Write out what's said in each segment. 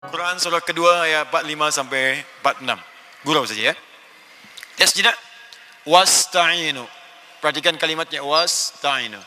Quran surah kedua ayat 45 sampai 46. Gurau saja ya. Lihat sejenak. Wasta'inu. Perhatikan kalimatnya wasta'inu.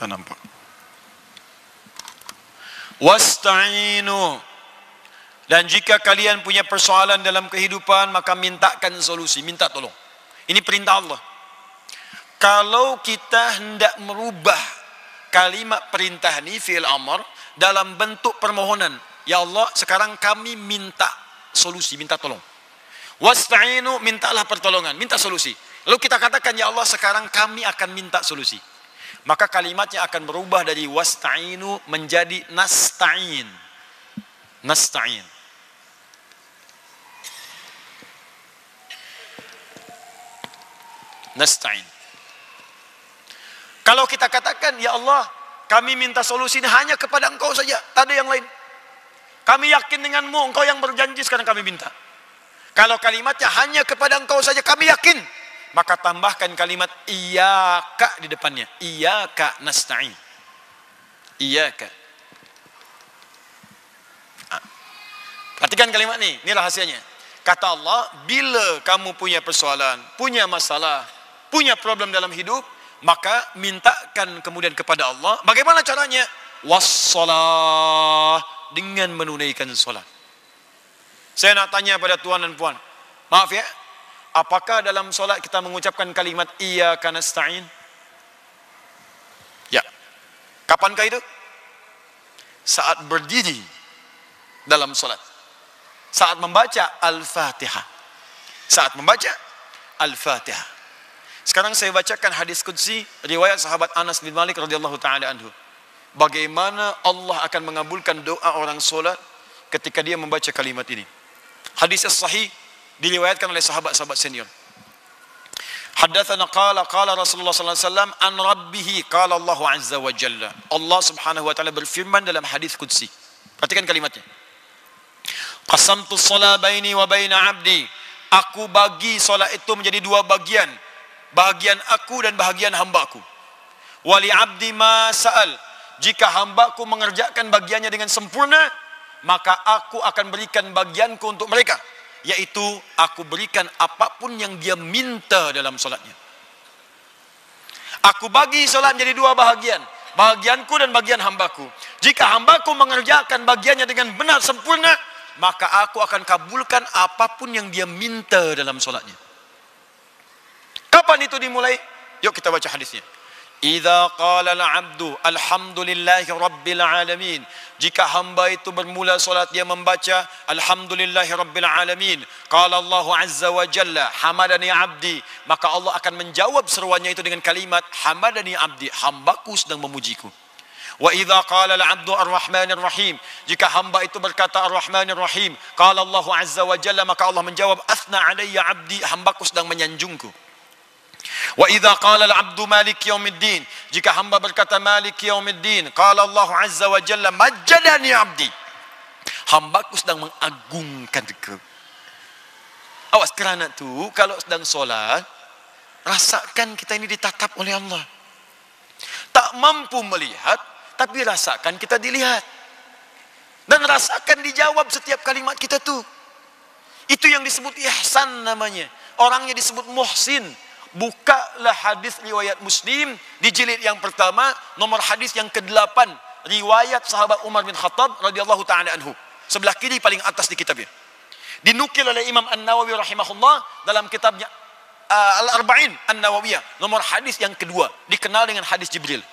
Tak nampak. Wasta'inu. Dan jika kalian punya persoalan dalam kehidupan, maka mintakan solusi, minta tolong. Ini perintah Allah. Kalau kita hendak merubah kalimat perintah ini, fi'il amr, dalam bentuk permohonan. Ya Allah, sekarang kami minta solusi, minta tolong. Wasta'inu, mintalah pertolongan, minta solusi. Lalu kita katakan, ya Allah, sekarang kami akan minta solusi. Maka kalimatnya akan berubah dari wasta'inu menjadi nasta'in. Nasta'in. Nasta'in. Kalau kita katakan, ya Allah, kami minta solusi ini hanya kepada Engkau saja, tak ada yang lain. Kami yakin denganmu, Engkau yang berjanji, sekarang kami minta. Kalau kalimatnya hanya kepada Engkau saja, kami yakin, maka tambahkan kalimat iyyaka di depannya. Iyyaka nasta'in. Iyyaka. Perhatikan kalimat ini rahasianya. Kata Allah, bila kamu punya persoalan, punya masalah, punya problem dalam hidup, maka mintakan kemudian kepada Allah. Bagaimana caranya? Wassalah, dengan menunaikan solat. Saya nak tanya pada tuan dan puan, maaf ya, apakah dalam solat kita mengucapkan kalimat iyyaka nasta'in? Ya. Kapankah itu? Saat berdiri dalam solat. Saat membaca Al-Fatihah. Saat membaca Al-Fatihah. Sekarang saya bacakan hadis qudsi riwayat sahabat Anas bin Malik radhiyallahu taala anhu. Bagaimana Allah akan mengabulkan doa orang solat ketika dia membaca kalimat ini. Hadis sahih diriwayatkan oleh sahabat-sahabat senior. Haddatsana qala Rasulullah sallallahu alaihi wasallam an rabbih qala Allah azza wa jalla. Allah Subhanahu wa taala berfirman dalam hadis qudsi. Perhatikan kalimatnya. Qasamtu shalah baini wa baina 'abdi. Aku bagi solat itu menjadi dua bagian. Bahagian aku dan bahagian hambaku. Wali 'abdi ma sa'al. Jika hambaku mengerjakan bagiannya dengan sempurna, maka aku akan berikan bagianku untuk mereka, yaitu aku berikan apapun yang dia minta dalam solatnya. Aku bagi solat menjadi dua bahagian, bahagianku dan bagian hambaku. Jika hambaku mengerjakan bagiannya dengan benar sempurna, maka aku akan kabulkan apapun yang dia minta dalam solatnya. Kapan itu dimulai? Yuk kita baca hadisnya. Idza qala al-'abdu alhamdulillahi rabbil alamin. Jika hamba itu bermula solat dia membaca alhamdulillahi rabbil alamin. Qala Allah azza wa jalla hamadani 'abdi. Maka Allah akan menjawab seruannya itu dengan kalimat hamadani 'abdi, hambaku sedang memujiku. Wa idza qala al-'abdu ar-rahmanir rahim. Jika hamba itu berkata ar-rahmanir rahim, qala Allah azza wa jalla, maka Allah menjawab athna 'alayya 'abdi, hambaku sedang menyanjungku. Wa idza qala al-'abdu maliki yaumiddin. Jika hamba berkata maliki yaumiddin, qala Allah azza wa jalla majjadani 'abdi, hambaku sedang mengagungkanku. Awas, kerana tu kalau sedang solat, rasakan kita ini ditatap oleh Allah. Tak mampu melihat, tapi rasakan kita dilihat. Dan rasakan dijawab setiap kalimat kita tu. Itu yang disebut ihsan namanya. Orangnya disebut muhsin. Bukalah hadis riwayat Muslim di jilid yang pertama, nomor hadis yang ke-8, riwayat sahabat Umar bin Khattab radhiyallahu taala anhu. Sebelah kiri paling atas di kitabnya. Dinukil oleh Imam An-Nawawi rahimahullah dalam kitabnya Al-Arba'in An-Nawawiyah, nomor hadis yang kedua, dikenal dengan hadis Jibril.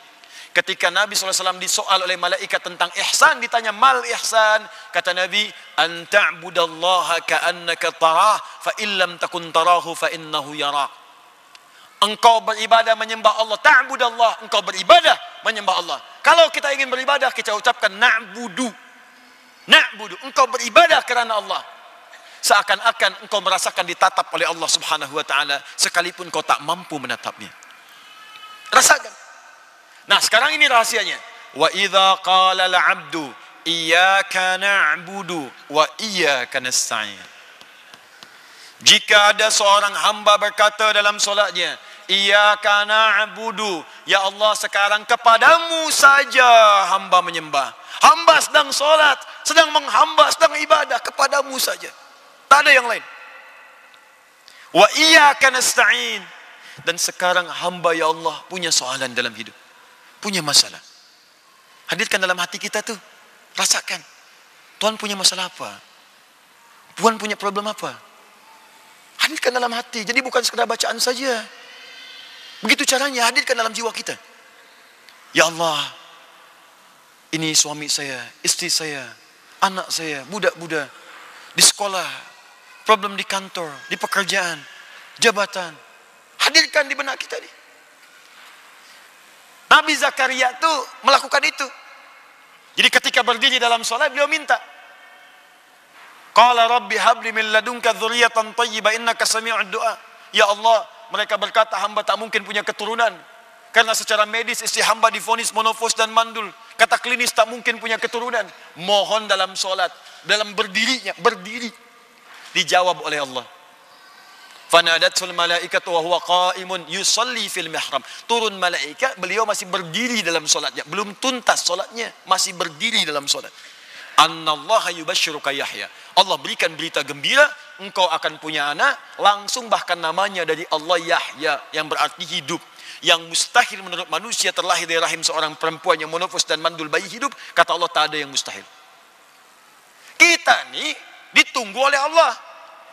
Ketika Nabi SAW disoal oleh malaikat tentang ihsan, ditanya mal ihsan, kata Nabi, an ta'budallaha ka'annaka tarah, fa illam takun tarahu fa innahu yarak. Engkau beribadah menyembah Allah, ta'budallah, engkau beribadah menyembah Allah. Kalau kita ingin beribadah, kita ucapkan na'budu. Na'budu, engkau beribadah kerana Allah. Seakan-akan engkau merasakan ditatap oleh Allah Subhanahu wa taala sekalipun kau tak mampu menatapnya. Rasakan. Nah, sekarang ini rahasianya. Wa idza qala al-'abdu iyyaka na'budu wa iyyaka nasta'in. Jika ada seorang hamba berkata dalam solatnya, Iyyaka na'budu, ya Allah sekarang kepadamu saja hamba menyembah. Hamba sedang solat, sedang menghamba, sedang ibadah, kepadamu saja. Tak ada yang lain. Wa iyyaka nasta'in, dan sekarang hamba ya Allah punya soalan dalam hidup, punya masalah. Hadirkan dalam hati kita tuh, rasakan. Tuhan punya masalah apa? Tuhan punya problem apa? Hadirkan dalam hati. Jadi bukan sekedar bacaan saja. Begitu caranya, hadirkan dalam jiwa kita. Ya Allah, ini suami saya, istri saya, anak saya, budak-budak, di sekolah, problem di kantor, di pekerjaan, jabatan. Hadirkan di benak kita nih. Nabi Zakaria tuh melakukan itu. Jadi ketika berdiri dalam sholat, beliau minta, Qala Rabbi habli min ladunka dzurriyyatan thayyibah innaka sami'ud du'a. Ya Allah, mereka berkata hamba tak mungkin punya keturunan karena secara medis istri hamba divonis monofos dan mandul. Kata klinis tak mungkin punya keturunan. Mohon dalam solat, dalam berdirinya, berdiri, dijawab oleh Allah. Fanadatul malaikatu wa huwa qa'imun yusalli fil mihrab. Turun malaikat, beliau masih berdiri dalam solatnya, belum tuntas solatnya, masih berdiri dalam solat. Annallaha yubashshiruka Yahya. Allah berikan berita gembira, engkau akan punya anak, langsung bahkan namanya dari Allah Yahya, yang berarti hidup. Yang mustahil menurut manusia terlahir dari rahim seorang perempuan yang monofos dan mandul bayi hidup, kata Allah tak ada yang mustahil. Kita nih ditunggu oleh Allah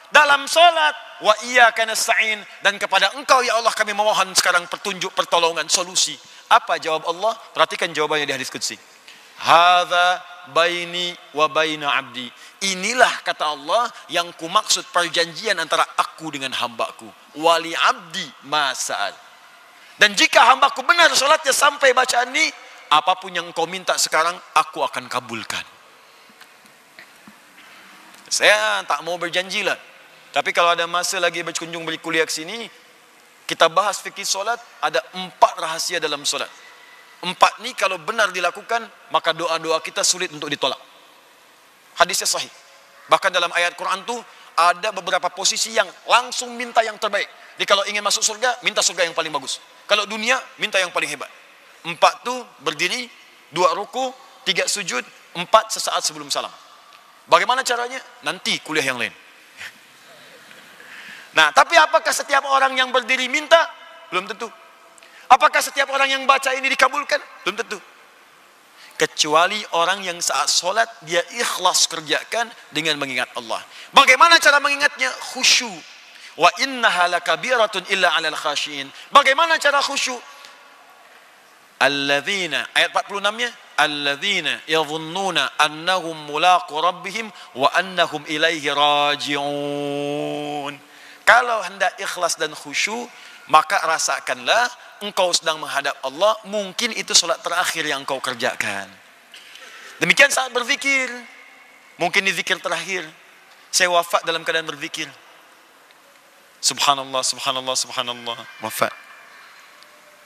dalam solat. Wa iyyaka nasta'in, dan kepada engkau ya Allah kami memohon sekarang petunjuk, pertolongan, solusi. Apa jawab Allah? Perhatikan jawabannya di hadis qudsi. Hadza baini wa baina abdi. Inilah kata Allah yang kumaksud perjanjian antara aku dengan hambaku. Wali abdi masa'al. Dan jika hambaku benar salatnya sampai bacaan ini, apapun yang kau minta sekarang aku akan kabulkan. Saya tak mau berjanji lah, tapi kalau ada masa lagi berkunjung beli kuliah ke sini, kita bahas fikih solat. Ada 4 rahasia dalam solat. 4 ni kalau benar dilakukan, maka doa-doa kita sulit untuk ditolak. Hadisnya sahih. Bahkan dalam ayat Quran tu ada beberapa posisi yang langsung minta yang terbaik. Jadi kalau ingin masuk surga, minta surga yang paling bagus. Kalau dunia, minta yang paling hebat. 4 tu berdiri, 2 ruku, 3 sujud, 4 sesaat sebelum salam. Bagaimana caranya? Nanti kuliah yang lain. Nah, tapi apakah setiap orang yang berdiri minta? Belum tentu. Apakah setiap orang yang baca ini dikabulkan? Belum tentu. Kecuali orang yang saat solat dia ikhlas kerjakan dengan mengingat Allah. Bagaimana cara mengingatnya? Khusyuk. Wa innaha lakabiratun illa 'alal khashiin. Bagaimana cara khusyuk? Alladzina, ayat 46-nya, alladzina yadhunnuna annahum mulaqu rabbihim wa annahum ilaihi raji'un. Kalau hendak ikhlas dan khusyuk, maka rasakanlah engkau sedang menghadap Allah, mungkin itu solat terakhir yang engkau kerjakan. Demikian saat berzikir, mungkin di zikir terakhir, saya wafat dalam keadaan berzikir. Subhanallah, subhanallah, subhanallah, wafat.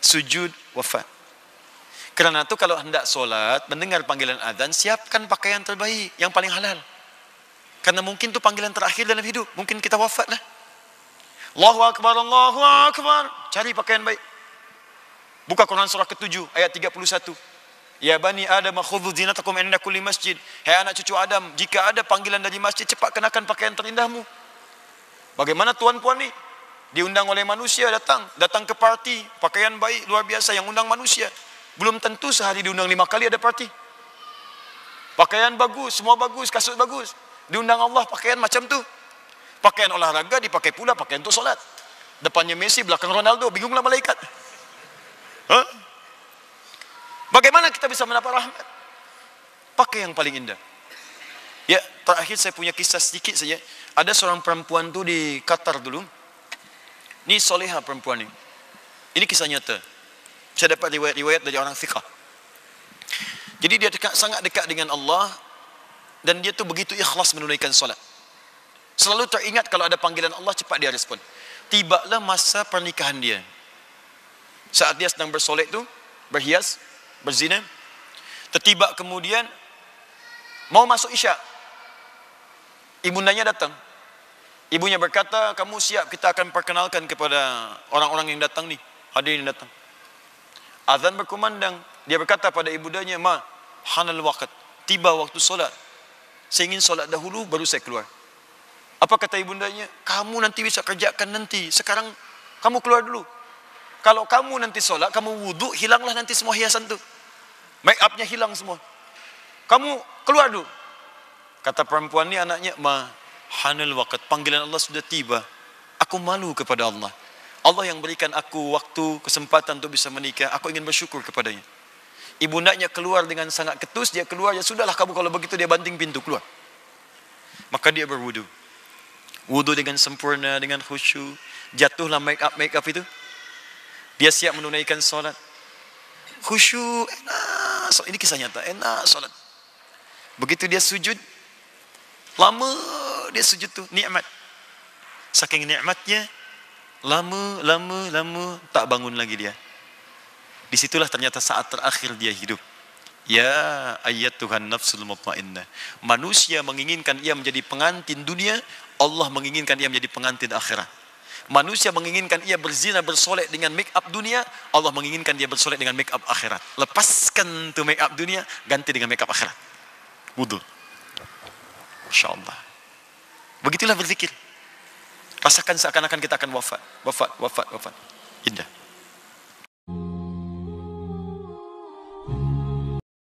Sujud, wafat. Kerana itu kalau hendak solat, mendengar panggilan azan, siapkan pakaian terbaik, yang paling halal. Karena mungkin itu panggilan terakhir dalam hidup, mungkin kita wafat lah. Allahu Akbar, Allahu Akbar. Cari pakaian baik. Buka Quran surah ke-7 ayat 31. Ya bani Adam khudhu zinatakum inda kulli masjid. Hai anak cucu Adam, jika ada panggilan dari masjid, cepat kenakan pakaian terindahmu. Bagaimana tuan-puan ni? Diundang oleh manusia, datang ke parti, pakaian baik luar biasa yang undang manusia. Belum tentu sehari diundang 5 kali ada parti. Pakaian bagus, semua bagus, kasut bagus. Diundang Allah pakaian macam tu. Pakaian olahraga dipakai pula pakaian untuk solat. Depannya Messi, belakang Ronaldo, bingunglah malaikat. Huh? Bagaimana kita bisa mendapat rahmat? Pakai yang paling indah. Ya, terakhir saya punya kisah sedikit saja. Ada seorang perempuan tu di Qatar dulu. Ini soleha perempuan ini. Ini kisah nyata. Saya dapat riwayat dari orang fiqh. Jadi dia sangat dekat dengan Allah, dan dia tu begitu ikhlas menunaikan solat. Selalu teringat kalau ada panggilan Allah, cepat dia respon. Tibalah masa pernikahan dia. Saat dia sedang bersolek tu, berhias, berzina. Tertiba kemudian mau masuk isyak. Ibundanya datang. Ibunya berkata, kamu siap, kita akan perkenalkan kepada orang-orang yang datang nih, hadirin yang datang. Azan berkumandang, dia berkata pada ibundanya, ma, hanal waqt, tiba waktu solat. Saya ingin solat dahulu, baru saya keluar. Apa kata ibundanya? Kamu nanti bisa kerjakan nanti, sekarang kamu keluar dulu. Kalau kamu nanti solat, kamu wudhu, hilanglah nanti semua hiasan tu. Make upnya hilang semua. Kamu keluar dulu. Kata perempuan ni anaknya, ma, hanal waqt, panggilan Allah sudah tiba. Aku malu kepada Allah. Allah yang berikan aku waktu, kesempatan untuk bisa menikah. Aku ingin bersyukur kepadanya. Ibundanya keluar dengan sangat ketus. Dia keluar, ya sudahlah kamu kalau begitu. Dia banting pintu, keluar. Maka dia berwudu. Wudu dengan sempurna, dengan khusyuk. Jatuhlah make up itu. Dia siap menunaikan solat. Khusyuk, enak. Ini kisah nyata, enak solat. Begitu dia sujud, lama dia sujud tu, nikmat. Saking nikmatnya, lama tak bangun lagi dia. Disitulah ternyata saat terakhir dia hidup. Ya ayyatuhan nafsul mutmainnah. Manusia menginginkan ia menjadi pengantin dunia, Allah menginginkan ia menjadi pengantin akhirat. Manusia menginginkan ia berzina bersolek dengan make up dunia, Allah menginginkan dia bersolek dengan make up akhirat. Lepaskan tu make up dunia, ganti dengan make up akhirat. Wudu. Insyaallah. Begitulah berzikir. Rasakan seakan-akan kita akan wafat. Indah.